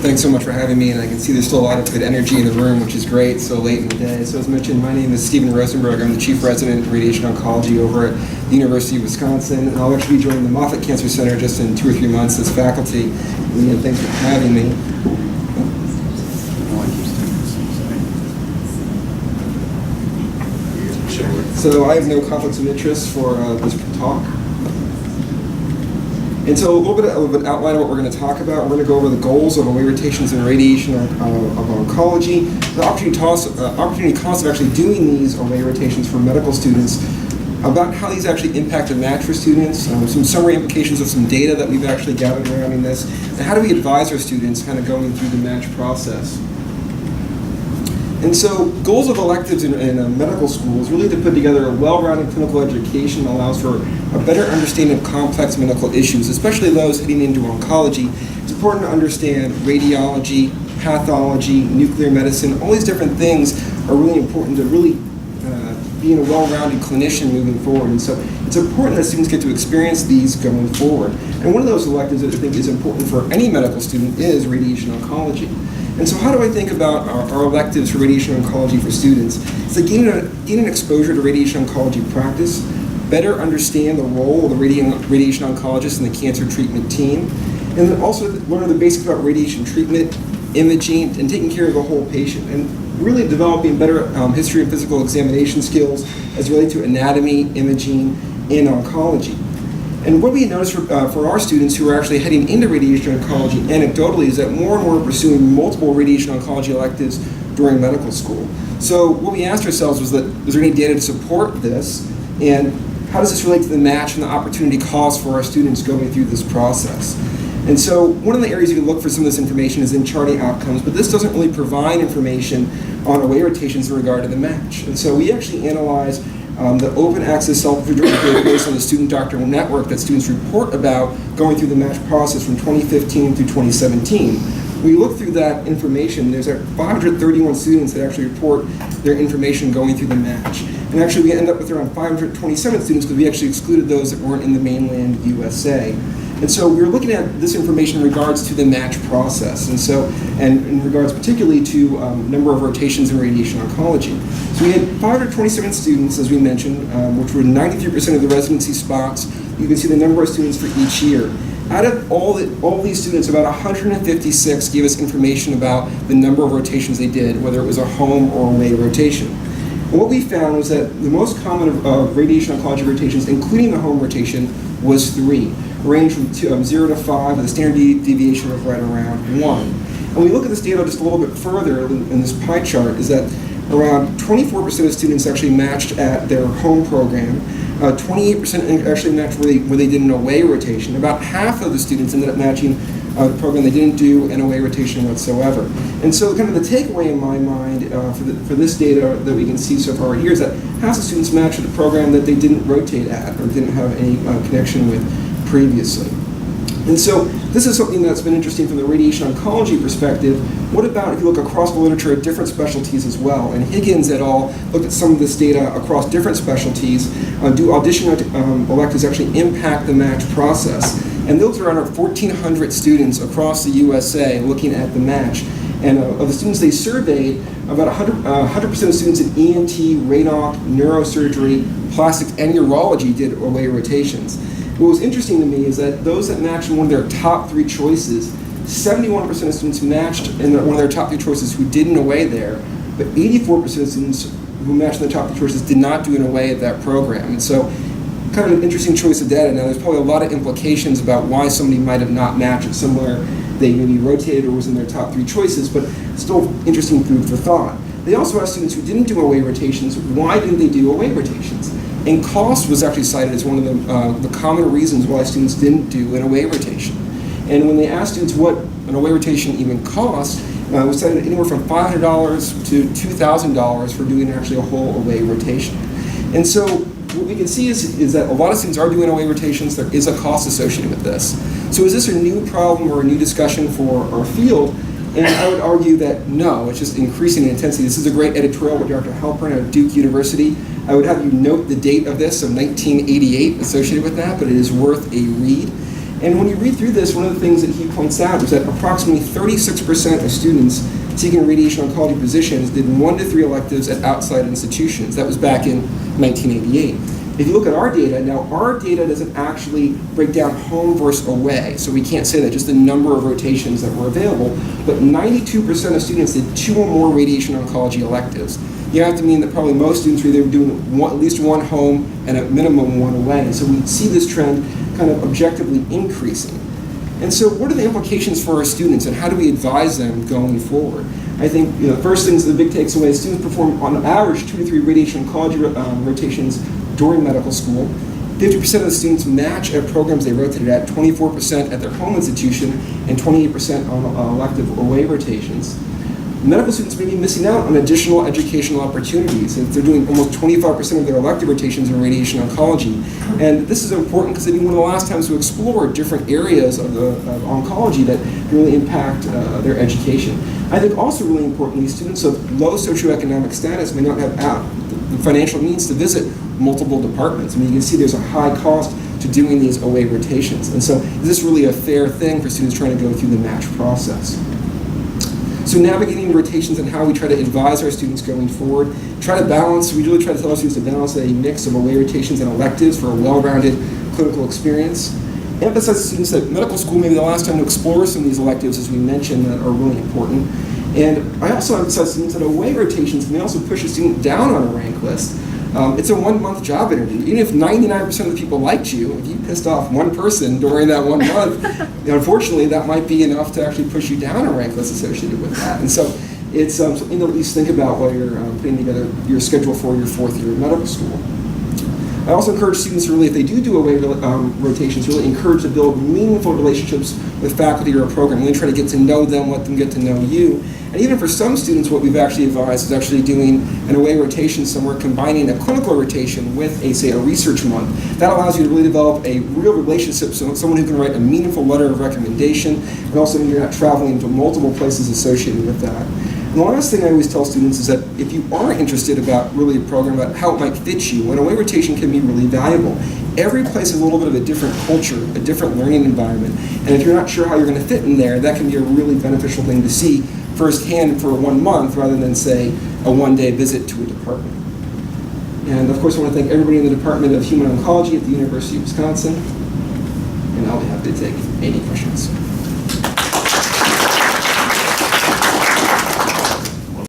thanks so much for having me, and I can see there's still a lot of good energy in the room, which is great, so late in the day. So as mentioned, my name is Stephen Rosenberg. I'm the Chief Resident in Radiation Oncology over at the University of Wisconsin, and I'll actually be joining the Moffitt Cancer Center just in 2 or 3 months as faculty. And again, thanks for having me. So I have no conflicts of interest for this talk. And so a little bit of an outline of what we're going to talk about. We're going to go over the goals of away rotations in radiation of oncology, the opportunity cost of actually doing these away rotations for medical students, about how these actually impact the match for students, some summary implications of some data that we've actually gathered around in this, and how do we advise our students kind of going through the match process. And so goals of electives in medical school is really to put together a well-rounded clinical education that allows for a better understanding of complex medical issues, especially those heading into oncology. It's important to understand radiology, pathology, nuclear medicine. All these different things are really important to really being a well-rounded clinician moving forward. And so it's important that students get to experience these going forward. And one of those electives that I think is important for any medical student is radiation oncology. And so how do I think about our electives for radiation oncology for students? It's like gaining exposure to radiation oncology practice, better understand the role of the radiation oncologist in the cancer treatment team, and then also learn the basics about radiation treatment, imaging, and taking care of the whole patient, and really developing better history and physical examination skills as related to anatomy, imaging, and oncology. And what we notice for our students who are actually heading into radiation oncology anecdotally is that more and more are pursuing multiple radiation oncology electives during medical school. So what we asked ourselves was that, is there any data to support this? And how does this relate to the match and the opportunity cost for our students going through this process? And so one of the areas you can look for some of this information is in charting outcomes, but this doesn't really provide information on away rotations in regard to the match. And so we actually analyzed the open access self-refrigerated database on the student doctoral network that students report about going through the match process from 2015 through 2017. We look through that information. There's 531 students that actually report their information going through the match. And actually we end up with around 527 students because we actually excluded those that weren't in the mainland USA. And so we were looking at this information in regards to the match process, and in regards particularly to number of rotations in radiation oncology. So we had 527 students, as we mentioned, which were 93% of the residency spots. You can see the number of students for each year. Out of all these students, about 156 gave us information about the number of rotations they did, whether it was a home or away rotation. And what we found was that the most common of radiation oncology rotations, including the home rotation, was 3. Range from 0 to 5, with a standard deviation of right around 1. And we look at this data just a little bit further in this pie chart, is that around 24% of students actually matched at their home program, 28% actually matched where they did an away rotation. About half of the students ended up matching the program they didn't do an away rotation whatsoever. And so kind of the takeaway in my mind for this data that we can see so far here is that half the students matched at a program that they didn't rotate at or didn't have any connection with previously. And so this is something that's been interesting from the radiation oncology perspective. What about if you look across the literature at different specialties as well? And Higgins et al. Looked at some of this data across different specialties. Do audition electives actually impact the match process? And those are around 1,400 students across the USA looking at the match. And of the students they surveyed, about 100% of students in ENT, radonc, neurosurgery, plastics, and urology did away rotations. What was interesting to me is that those that matched in one of their top 3 choices, 71% of students matched in one of their top 3 choices who did an away there, but 84% of students who matched in their top 3 choices did not do an away at that program. And so kind of an interesting choice of data. Now there's probably a lot of implications about why somebody might have not matched it somewhere they maybe rotated or was in their top 3 choices, but still interesting food for thought. They also asked students who didn't do away rotations, why didn't they do away rotations? And cost was actually cited as one of the common reasons why students didn't do an away rotation. And when they asked students what an away rotation even cost, it was cited anywhere from $500 to $2,000 for doing actually a whole away rotation. And so what we can see is that a lot of students are doing away rotations. There is a cost associated with this. So is this a new problem or a new discussion for our field? And I would argue that no, it's just increasing in intensity. This is a great editorial with Dr. Halpern at Duke University. I would have you note the date of this, so 1988 associated with that, but it is worth a read. And when you read through this, one of the things that he points out is that approximately 36% of students seeking radiation oncology positions did 1 to 3 electives at outside institutions. That was back in 1988. If you look at our data, now our data doesn't actually break down home versus away, so we can't say that, just the number of rotations that were available, but 92% of students did 2 or more radiation oncology electives. You have to mean that probably most students were either doing at least 1 home and at minimum 1 away. So we see this trend kind of objectively increasing. And so what are the implications for our students and how do we advise them going forward? I think the first things, the big takes away, students perform on average 2 to 3 radiation oncology rotations during medical school. 50% of the students match at programs they rotated at, 24% at their home institution, and 28% on elective away rotations. Medical students may be missing out on additional educational opportunities. They're doing almost 25% of their elective rotations in radiation oncology. And this is important because it'll be one of the last times to explore different areas of oncology that really impact their education. I think also really importantly, students of low socioeconomic status may not have the financial means to visit multiple departments. I mean, you can see there's a high cost to doing these away rotations. And so is this really a fair thing for students trying to go through the match process? So navigating rotations and how we try to advise our students going forward, we really try to tell our students to balance a mix of away rotations and electives for a well-rounded clinical experience. Emphasize to students that medical school may be the last time to explore some of these electives, as we mentioned, that are really important. And I also emphasize to students that away rotations may also push a student down on a rank list. It's a 1-month job interview. Even if 99% of the people liked you, if you pissed off one person during that 1 month, unfortunately that might be enough to actually push you down a rank list associated with that. And so it's something to at least think about while you're putting together your schedule for your 4th year of medical school. I also encourage students to really, if they do away rotations, really encourage to build meaningful relationships with faculty or a program. Really try to get to know them, let them get to know you. And even for some students, what we've actually advised is actually doing an away rotation somewhere, combining a clinical rotation with, say, a research month. That allows you to really develop a real relationship, so someone who can write a meaningful letter of recommendation, and also you're not traveling to multiple places associated with that. And the last thing I always tell students is that if you are interested about really a program, about how it might fit you, an away rotation can be really valuable. Every place is a little bit of a different culture, a different learning environment, and if you're not sure how you're going to fit in there, that can be a really beneficial thing to see firsthand for 1 month rather than, say, a 1-day visit to a department. And of course, I want to thank everybody in the Department of Human Oncology at the University of Wisconsin, and I'll be happy to take any questions.